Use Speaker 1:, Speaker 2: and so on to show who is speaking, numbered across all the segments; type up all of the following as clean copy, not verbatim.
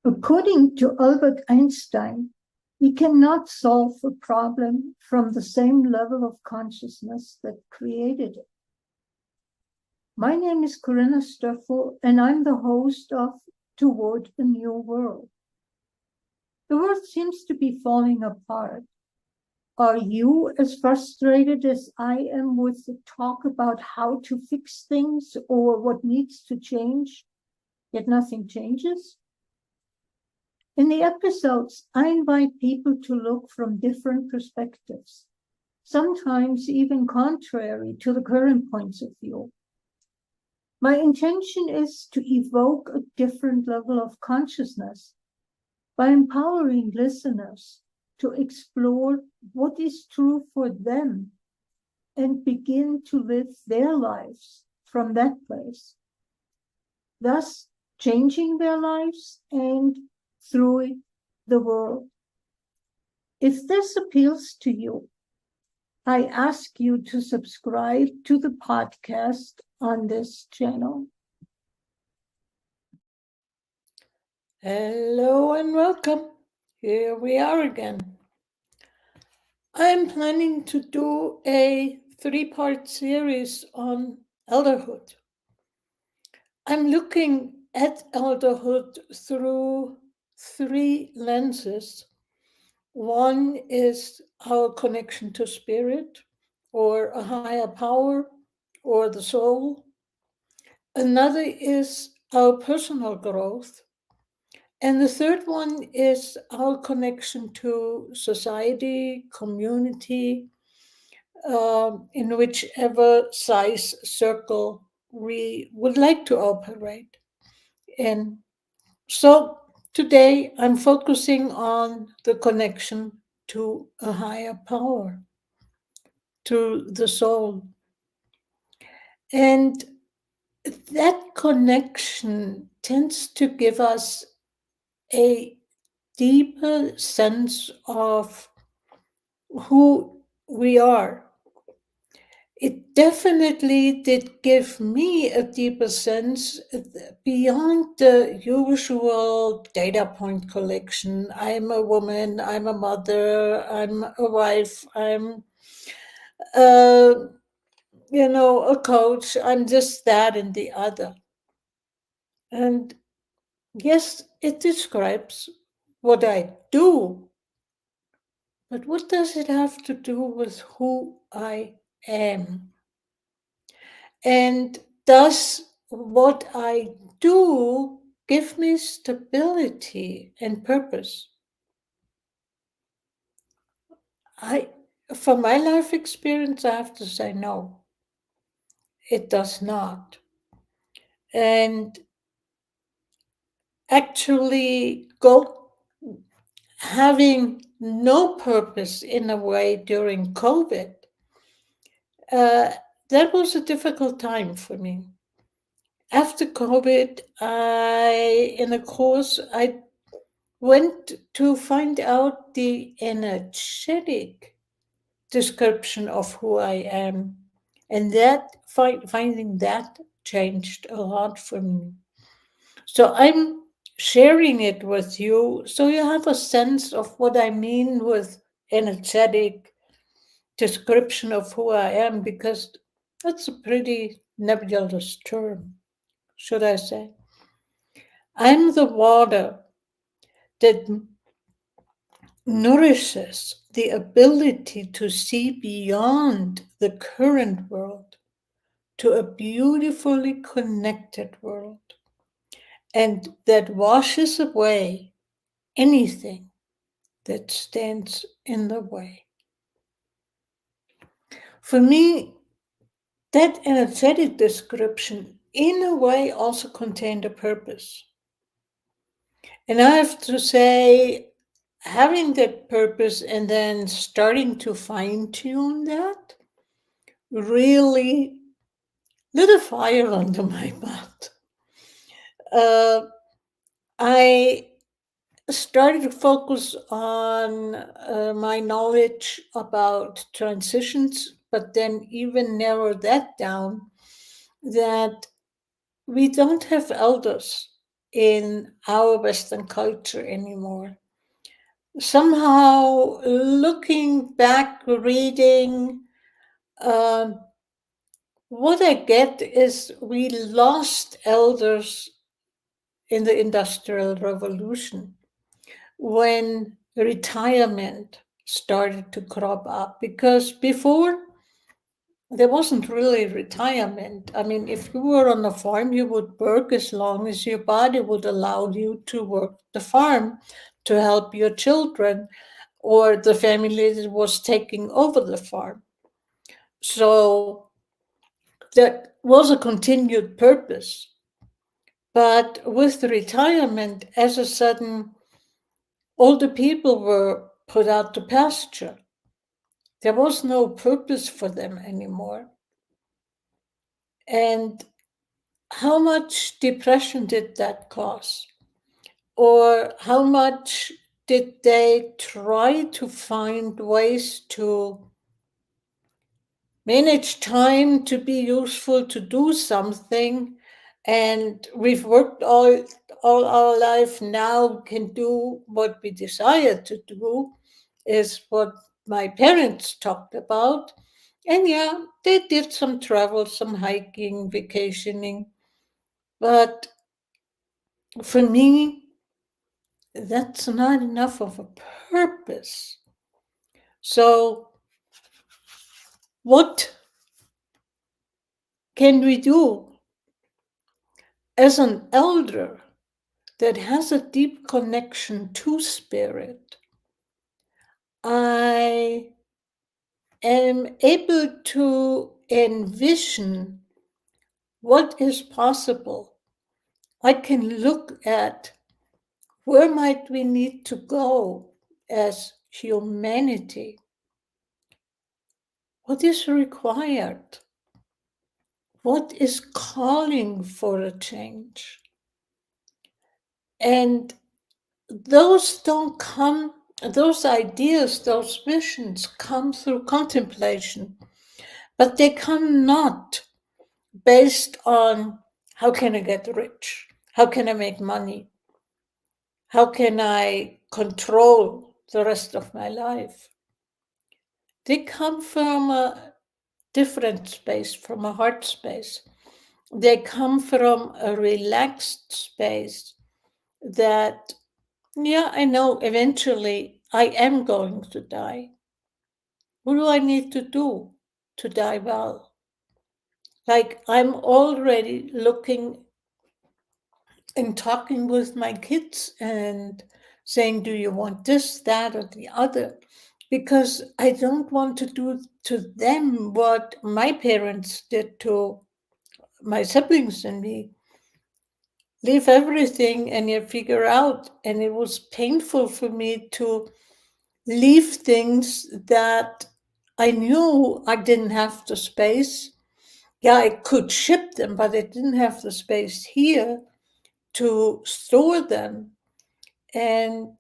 Speaker 1: According to Albert Einstein, we cannot solve a problem from the same level of consciousness that created it. My name is Corinna Stoffel, and I'm the host of Toward a New World. The world seems to be falling apart. Are you as frustrated as I am with the talk about how to fix things or what needs to change, yet nothing changes? In the episodes, I invite people to look from different perspectives, sometimes even contrary to the current points of view. My intention is to evoke a different level of consciousness by empowering listeners to explore what is true for them and begin to live their lives from that place, thus changing their lives and through the world. If this appeals to you, I ask you to subscribe to the podcast on this channel.
Speaker 2: Hello and welcome. Here we are again. I'm planning to do a 3-part series on elderhood. I'm looking at elderhood through 3 lenses. One is our connection to spirit, or a higher power, or the soul. Another is our personal growth. And the third one is our connection to society, community, in whichever size circle we would like to operate in. So today I'm focusing on the connection to a higher power, to the soul. And that connection tends to give us a deeper sense of who we are. It definitely did give me a deeper sense beyond the usual data point collection. I'm a woman, I'm a mother, I'm a wife, I'm uh, a coach, I'm just that and the other. And yes, it describes what I do, but what does it have to do with who I am? And does what I do give me stability and purpose? I, from my life experience, I have to say no, it does not. And actually, having no purpose in a way during COVID, uh, that was a difficult time for me. After COVID, in a course, I went to find out the energetic description of who I am. And that finding that changed a lot for me. So I'm sharing it with you so you have a sense of what I mean with energetic description of who I am, because that's a pretty nebulous term, should I say. I'm the water that nourishes the ability to see beyond the current world to a beautifully connected world, and that washes away anything that stands in the way. For me, that energetic description, in a way, also contained a purpose. And I have to say, having that purpose and then starting to fine tune that really lit a fire under my butt. I started to focus on my knowledge about transitions, but then even narrow that down that we don't have elders in our Western culture anymore. Somehow, looking back, reading, um, what I get is we lost elders in the Industrial Revolution when retirement started to crop up, because before there wasn't really retirement. I mean, if you were on a farm, you would work as long as your body would allow you to work the farm to help your children or the family that was taking over the farm. So that was a continued purpose. But with retirement, as a sudden, older people were put out to pasture. There was no purpose for them anymore. And how much depression did that cause? Or how much did they try to find ways to manage time to be useful, to do something? And we've worked all our life, now can do what we desire to do, is what my parents talked about. And yeah, they did some travel, some hiking, vacationing. But for me, that's not enough of a purpose. So, what can we do as an elder that has a deep connection to spirit? I am able to envision what is possible. I can look at where might we need to go as humanity. What is required? What is calling for a change? And those don't come, those ideas, those visions come through contemplation, but they come not based on how can I get rich? How can I make money? How can I control the rest of my life? They come from a different space, from a heart space. They come from a relaxed space that, yeah, I know eventually I am going to die. What do I need to do to die well? Like, I'm already looking and talking with my kids and saying, do you want this, that, or the other? Because I don't want to do to them what my parents did to my siblings and me. Leave everything and you figure out. And it was painful for me to leave things that I knew I didn't have the space. Yeah, I could ship them, but I didn't have the space here to store them. And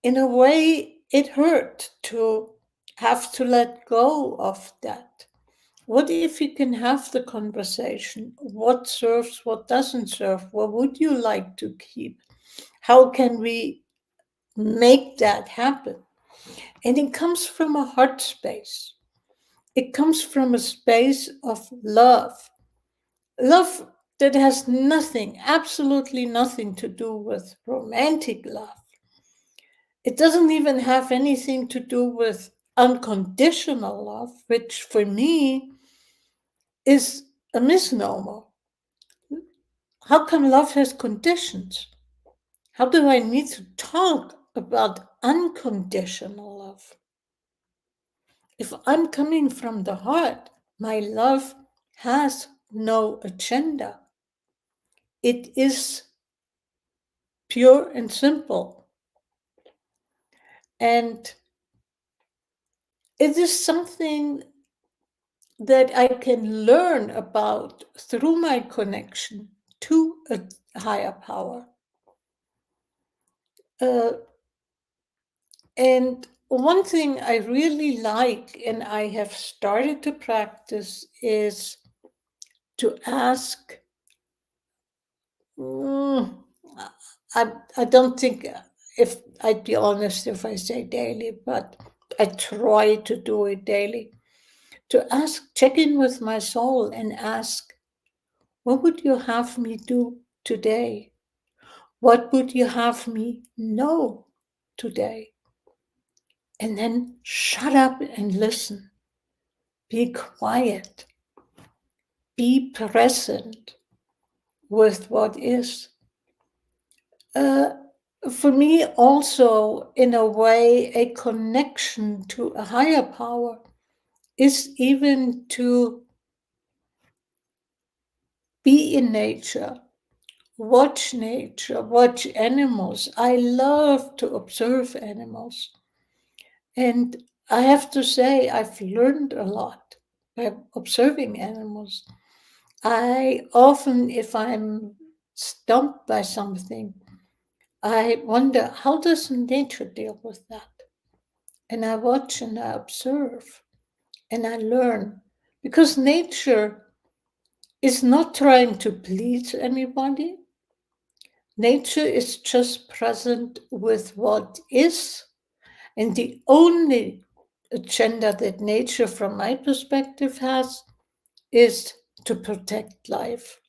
Speaker 2: in a way, it hurt to have to let go of that. What if you can have the conversation? What serves, what doesn't serve? What would you like to keep? How can we make that happen? And it comes from a heart space. It comes from a space of love. Love that has nothing, absolutely nothing to do with romantic love. It doesn't even have anything to do with unconditional love, which for me is a misnomer. How come love has conditions? How do I need to talk about unconditional love? If I'm coming from the heart, my love has no agenda. It is pure and simple. And it is something that I can learn about through my connection to a higher power. Uh, and one thing I really like and I have started to practice is to ask, I don't think, if I'd be honest if I say daily, but I try to do it daily. To ask, check in with my soul and ask, what would you have me do today? What would you have me know today? And then shut up and listen. Be quiet. Be present with what is. Uh, for me, also, in a way, a connection to a higher power is even to be in nature, watch animals. I love to observe animals. And I have to say, I've learned a lot by observing animals. I often, if I'm stumped by something, I wonder, how does nature deal with that? And I watch and I observe and I learn, because nature is not trying to please anybody. Nature is just present with what is. And the only agenda that nature, from my perspective, has is to protect life,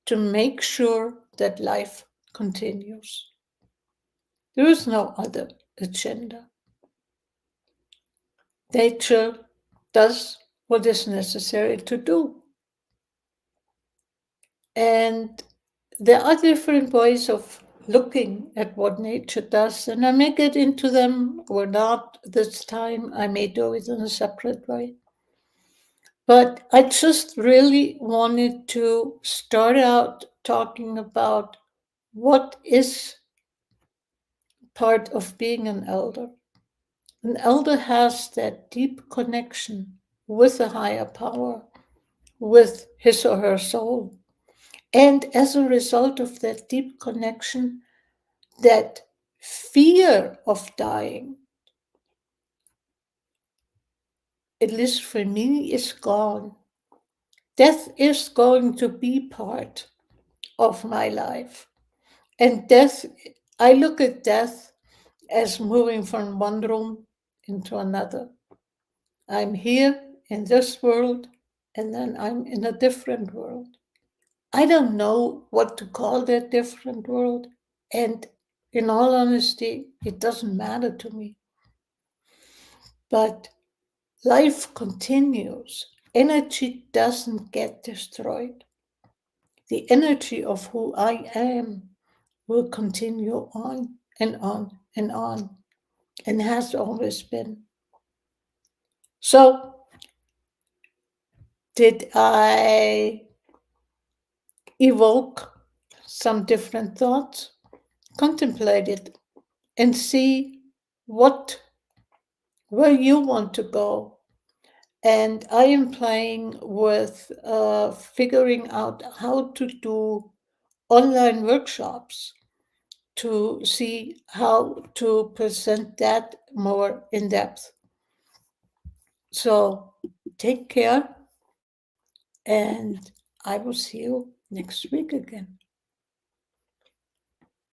Speaker 2: to make sure that life continues. There is no other agenda. Nature does what is necessary to do. And there are different ways of looking at what nature does, and I may get into them or not this time. I may do it in a separate way. But I just really wanted to start out talking about what is part of being an elder. An elder has that deep connection with a higher power, with his or her soul. And as a result of that deep connection, that fear of dying, at least for me, is gone. Death is going to be part of my life. And death, I look at death as moving from one room into another. I'm here in this world, and then I'm in a different world. I don't know what to call that different world. And in all honesty, it doesn't matter to me. But life continues. Energy doesn't get destroyed. The energy of who I am will continue on and on and on, and has always been. So, did I evoke some different thoughts? Contemplate it and see what where you want to go. And I am playing with figuring out how to do online workshops to see how to present that more in depth. So take care, and I will see you next week again.